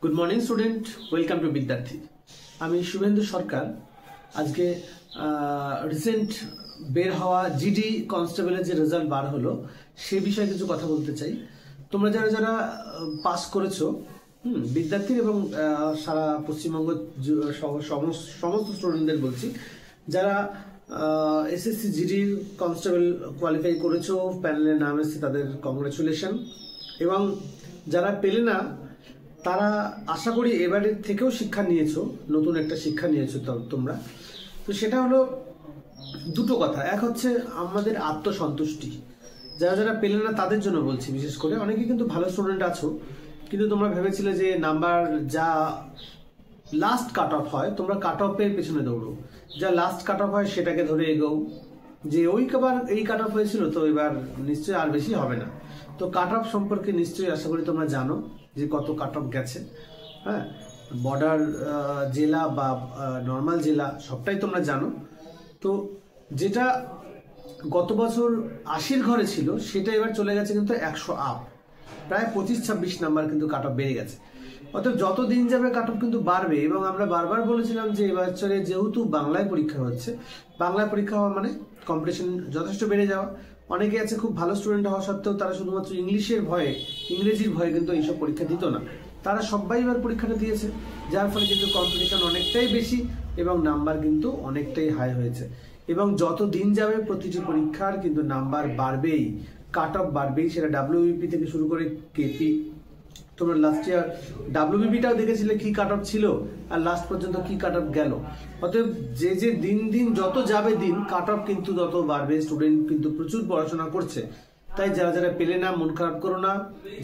Good morning student, welcome to বিদ্যার্থী। আমি শুভেন্দু সরকার। আজকে recent বের হওয়া জিডি কনস্টেবলের যে রেজাল্ট বার হলো সে বিষয়ে কিছু কথা বলতে চাই। তোমরা যারা যারা পাস করেছো বিদ্যার্থী এবং সারা পশ্চিমবঙ্গ সমস্ত স্টুডেন্টদের বলছি, যারা এসএসসি জিডির কনস্টেবল কোয়ালিফাই করেছো, প্যানেলে নাম এসেছে, তাদের কংগ্রেচুলেশন। এবং যারা পেলে না তারা আশা করি এবারের থেকেও শিক্ষা নিয়েছো, নতুন একটা শিক্ষা নিয়েছো তোমরা। তো সেটা হলো দুটো কথা। এক হচ্ছে আমাদের আত্মসন্তুষ্টি। যারা যারা পেলে না তাদের জন্য বলছি, বিশেষ করে অনেকে কিন্তু ভালো স্টুডেন্ট আছো, কিন্তু তোমরা ভেবেছিলে যে নাম্বার যা লাস্ট কাট অফ হয়, তোমরা কাট অফের পেছনে দৌড়ো, যা লাস্ট কাট অফ হয় সেটাকে ধরে এগোও, যে ওইবার এই কাট অফ হয়েছিল তো এবার নিশ্চয়ই আর বেশি হবে না। তো কাট অফ সম্পর্কে নিশ্চয়ই আশা করি তোমরা জানো যে কত কাট অফ গেছে। হ্যাঁ, বর্ডার জেলা বা নর্মাল জেলা সবটাই তোমরা জানো। তো যেটা গত বছর 80-র ঘরে ছিল সেটা এবার চলে গেছে কিন্তু 100 আপ, প্রায় 25-26 নাম্বার কিন্তু কাট অফ বেড়ে গেছে। অর্থাৎ যত দিন যাবে কাট অফ কিন্তু বাড়বে। এবং আমরা বারবার বলেছিলাম যে এবছরে যেহেতু বাংলায় পরীক্ষা হচ্ছে, বাংলায় পরীক্ষা হওয়া মানে কম্পিটিশন যথেষ্ট বেড়ে যাওয়া। অনেকে আছে খুব ভালো স্টুডেন্ট হওয়া সত্ত্বেও তারা শুধুমাত্র ইংলিশের ভয়ে, ইংরেজির ভয়ে কিন্তু এইসব পরীক্ষা দিত না, তারা সবাই এবার পরীক্ষাটা দিয়েছে, যার ফলে কিন্তু কম্পিটিশন অনেকটাই বেশি এবং নাম্বার কিন্তু অনেকটাই হাই হয়েছে। এবং যত দিন যাবে প্রতিটি পরীক্ষার কিন্তু নাম্বার বাড়বেই, কাট অফ বাড়বেই। সেটা ডাব্লিউবিপি থেকে শুরু করে কেপি। তোমরা লাস্ট ইয়ার ডাব্লিউবিপিটাও দেখেছিলে কি কাট অফ ছিল আর লাস্ট পর্যন্ত কি কাট অফ গেল। অতএব যে যে দিন দিন যত যাবে দিন, কাট অফ কিন্তু তত বাড়বে। স্টুডেন্ট কিন্তু প্রচুর পড়াশোনা করছে, তাই যারা যারা পেলে না মন খারাপ করো না।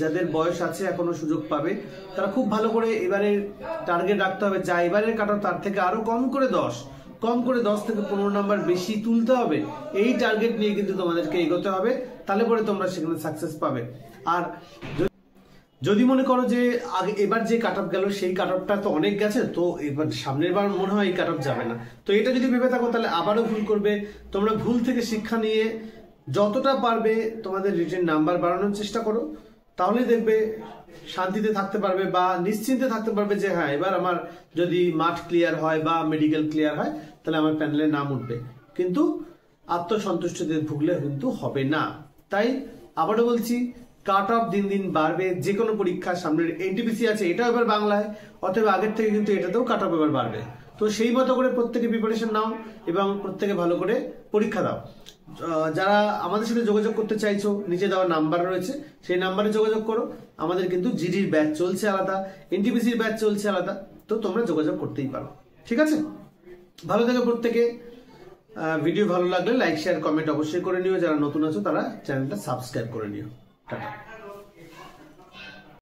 যাদের বয়স আছে এখনো সুযোগ পাবে, তারা খুব ভালো করে এবারে টার্গেট রাখতে হবে, যা এবারের কাট অফ তার থেকে আরো কম করে 10 থেকে 15 নাম্বার বেশি তুলতে হবে। এই টার্গেট নিয়ে কিন্তু তোমাদেরকে এগোতে হবে, তাহলে পরে তোমরা সেখানে সাকসেস পাবে। আর যদি মনে করো যে আগে এবার যে কাট অফ গেল সেই কাট অফটা তো অনেক গেছে, তো এবার সামনের বার মনে হয় এই কাট অফ যাবে না, তো এটা যদি ভেবে থাকো তাহলে আবারও ভুল করবে। তোমরা ভুল থেকে শিক্ষা নিয়ে যতটা পারবে তোমাদের রিটেন নাম্বার বাড়ানোর চেষ্টা করো, তাহলে দেখবে শান্তিতে থাকতে পারবে বা নিশ্চিন্তে থাকতে পারবে যে হ্যাঁ, এবার আমার যদি মাঠ ক্লিয়ার হয় বা মেডিকেল ক্লিয়ার হয় তাহলে আমার প্যানেলে নাম উঠবে। কিন্তু আত্মসন্তুষ্টিতে ভুগলে কিন্তু হবে না। তাই আবারও বলছি, কাট অফ দিন দিন বাড়বে। যে কোনো পরীক্ষা, সামনের এনটিপিসি আছে, এটাও এবার বাংলায়, অতএব আগের থেকে কিন্তু এটাতেও কাট অফ এবার বাড়বে। তো সেই মতো করে প্রত্যেকে প্রিপারেশন নাও এবং প্রত্যেকে ভালো করে পরীক্ষা দাও। যারা আমাদের সাথে যোগাযোগ করতে চাইছো, নিচে দেওয়া নাম্বার রয়েছে, সেই নাম্বারে যোগাযোগ করো। আমাদের কিন্তু জিডির ব্যাচ চলছে আলাদা, এনটিপিসির ব্যাচ চলছে আলাদা, তো তোমরা যোগাযোগ করতেই পারো। ঠিক আছে, ভালো থেকো প্রত্যেকে। ভিডিও ভালো লাগলে লাইক, শেয়ার, কমেন্ট অবশ্যই করে নিও। যারা নতুন আছো তারা চ্যানেলটা সাবস্ক্রাইব করে নিও। টাটা।